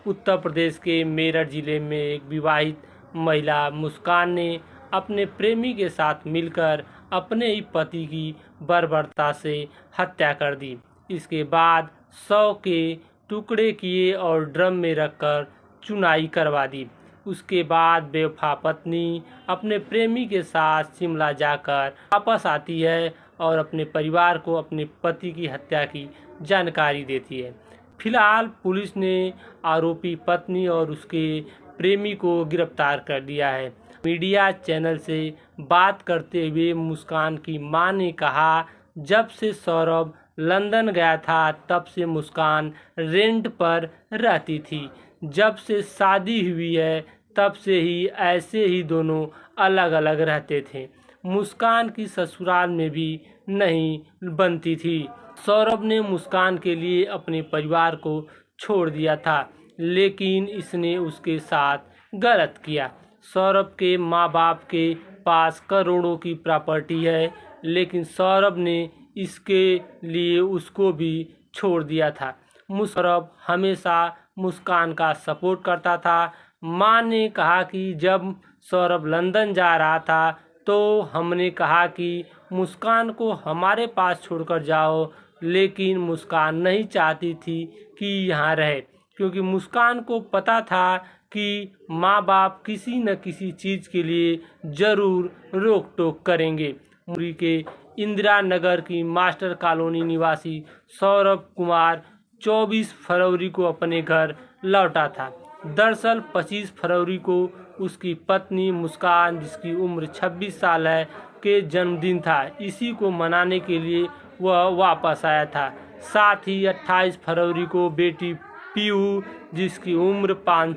उत्तर प्रदेश के मेरठ जिले में एक विवाहित महिला मुस्कान ने अपने प्रेमी के साथ मिलकर अपने ही पति की बर्बरता से हत्या कर दी। इसके बाद शव के टुकड़े किए और ड्रम में रखकर चुनाई करवा दी। उसके बाद बेवफा पत्नी अपने प्रेमी के साथ शिमला जाकर वापस आती है और अपने परिवार को अपने पति की हत्या की जानकारी देती है। फिलहाल पुलिस ने आरोपी पत्नी और उसके प्रेमी को गिरफ्तार कर लिया है। मीडिया चैनल से बात करते हुए मुस्कान की मां ने कहा, जब से सौरभ लंदन गया था तब से मुस्कान रेंट पर रहती थी। जब से शादी हुई है तब से ही ऐसे ही दोनों अलग अलग रहते थे। मुस्कान की ससुराल में भी नहीं बनती थी। सौरभ ने मुस्कान के लिए अपने परिवार को छोड़ दिया था, लेकिन इसने उसके साथ गलत किया। सौरभ के माँ बाप के पास करोड़ों की प्रॉपर्टी है, लेकिन सौरभ ने इसके लिए उसको भी छोड़ दिया था। सौरभ हमेशा मुस्कान का सपोर्ट करता था। माँ ने कहा कि जब सौरभ लंदन जा रहा था तो हमने कहा कि मुस्कान को हमारे पास छोड़कर जाओ, लेकिन मुस्कान नहीं चाहती थी कि यहाँ रहे, क्योंकि मुस्कान को पता था कि माँ बाप किसी न किसी चीज़ के लिए ज़रूर रोक टोक करेंगे। मुंबई के इंदिरा नगर की मास्टर कॉलोनी निवासी सौरभ कुमार 24 फरवरी को अपने घर लौटा था। दरअसल 25 फरवरी को उसकी पत्नी मुस्कान, जिसकी उम्र 26 साल है, के जन्मदिन था। इसी को मनाने के लिए वह वापस आया था। साथ ही 28 फरवरी को बेटी पीहू, जिसकी उम्र 5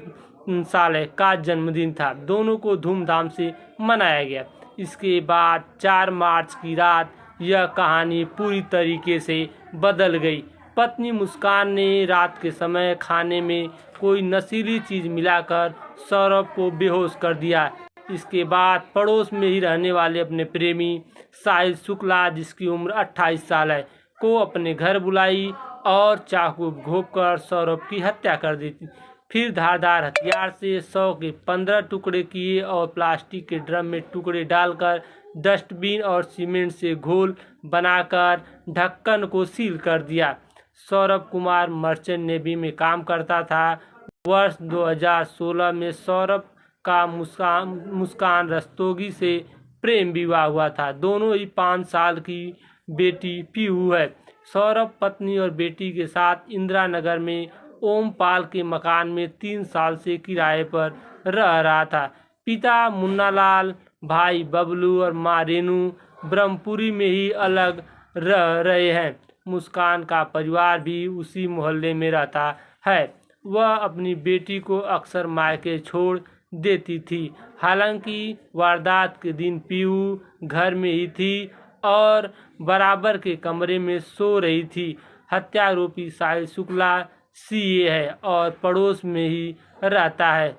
साल है, का जन्मदिन था। दोनों को धूमधाम से मनाया गया। इसके बाद 4 मार्च की रात यह कहानी पूरी तरीके से बदल गई। पत्नी मुस्कान ने रात के समय खाने में कोई नशीली चीज़ मिलाकर सौरभ को बेहोश कर दिया। इसके बाद पड़ोस में ही रहने वाले अपने प्रेमी साहिल शुक्ला, जिसकी उम्र 28 साल है, को अपने घर बुलाई और चाकू घोंपकर सौरभ की हत्या कर दी थी। फिर धारदार हथियार से शव के 15 टुकड़े किए और प्लास्टिक के ड्रम में टुकड़े डालकर डस्टबिन और सीमेंट से घोल बनाकर ढक्कन को सील कर दिया। सौरभ कुमार मर्चेंट नेवी में काम करता था। वर्ष 2016 में सौरभ का मुस्कान रस्तोगी से प्रेम विवाह हुआ था। दोनों ही 5 साल की बेटी पीहू है। सौरभ पत्नी और बेटी के साथ इंदिरा नगर में ओमपाल के मकान में 3 साल से किराए पर रह रहा था। पिता मुन्नालाल, भाई बबलू और माँ रेनू ब्रह्मपुरी में ही अलग रह रहे हैं। मुस्कान का परिवार भी उसी मोहल्ले में रहता है। वह अपनी बेटी को अक्सर मायके छोड़ देती थी। हालांकि वारदात के दिन पीहू घर में ही थी और बराबर के कमरे में सो रही थी। हत्यारोपी साहिल शुक्ला सीए है और पड़ोस में ही रहता है।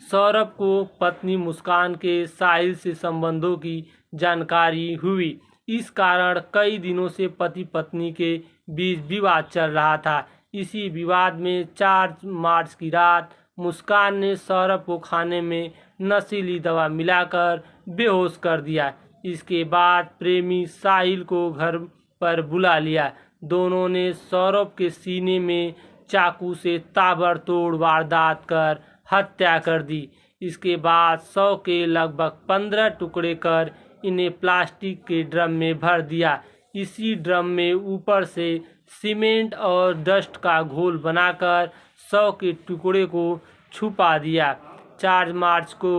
सौरभ को पत्नी मुस्कान के साहिल से संबंधों की जानकारी हुई। इस कारण कई दिनों से पति पत्नी के बीच विवाद चल रहा था। इसी विवाद में 4 मार्च की रात मुस्कान ने सौरभ को खाने में नशीली दवा मिलाकर बेहोश कर दिया। इसके बाद प्रेमी साहिल को घर पर बुला लिया। दोनों ने सौरभ के सीने में चाकू से ताबड़तोड़ वारदात कर हत्या कर दी। इसके बाद शव के लगभग 15 टुकड़े कर इन्हें प्लास्टिक के ड्रम में भर दिया। इसी ड्रम में ऊपर से सीमेंट और डस्ट का घोल बनाकर शव के टुकड़े को छुपा दिया। 4 मार्च को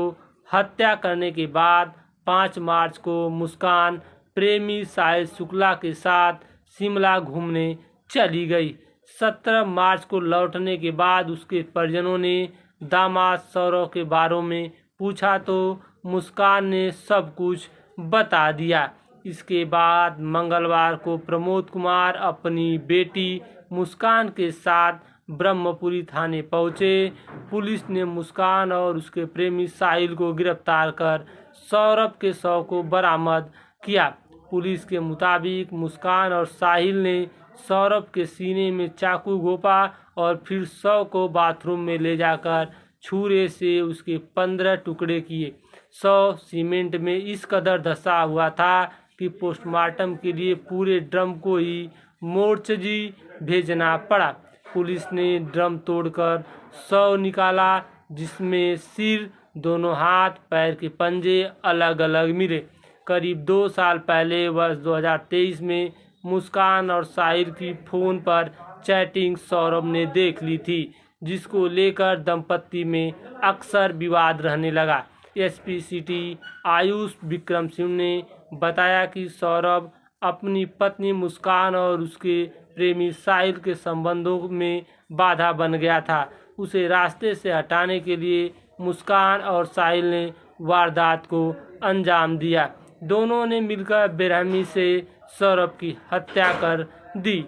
हत्या करने के बाद 5 मार्च को मुस्कान प्रेमी साहिल शुक्ला के साथ शिमला घूमने चली गई। 17 मार्च को लौटने के बाद उसके परिजनों ने दामाद सौरभ के बारे में पूछा तो मुस्कान ने सब कुछ बता दिया। इसके बाद मंगलवार को प्रमोद कुमार अपनी बेटी मुस्कान के साथ ब्रह्मपुरी थाने पहुंचे। पुलिस ने मुस्कान और उसके प्रेमी साहिल को गिरफ्तार कर सौरभ के शव को बरामद किया। पुलिस के मुताबिक मुस्कान और साहिल ने सौरभ के सीने में चाकू घोंपा और फिर शव को बाथरूम में ले जाकर छुरे से उसके 15 टुकड़े किए। शव सीमेंट में इस कदर धंसा हुआ था कि पोस्टमार्टम के लिए पूरे ड्रम को ही मोर्चरी भेजना पड़ा। पुलिस ने ड्रम तोड़कर शव निकाला, जिसमें सिर, दोनों हाथ, पैर के पंजे अलग अलग मिले। करीब 2 साल पहले वर्ष 2023 में मुस्कान और साहिर की फोन पर चैटिंग सौरभ ने देख ली थी, जिसको लेकर दंपत्ति में अक्सर विवाद रहने लगा। एसपी सिटी आयुष विक्रम सिंह ने बताया कि सौरभ अपनी पत्नी मुस्कान और उसके प्रेमी साहिल के संबंधों में बाधा बन गया था। उसे रास्ते से हटाने के लिए मुस्कान और साहिल ने वारदात को अंजाम दिया। दोनों ने मिलकर बेरहमी से सौरभ की हत्या कर दी।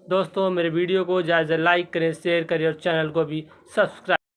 दोस्तों, मेरे वीडियो को ज़्यादा लाइक करें, शेयर करें और चैनल को भी सब्सक्राइब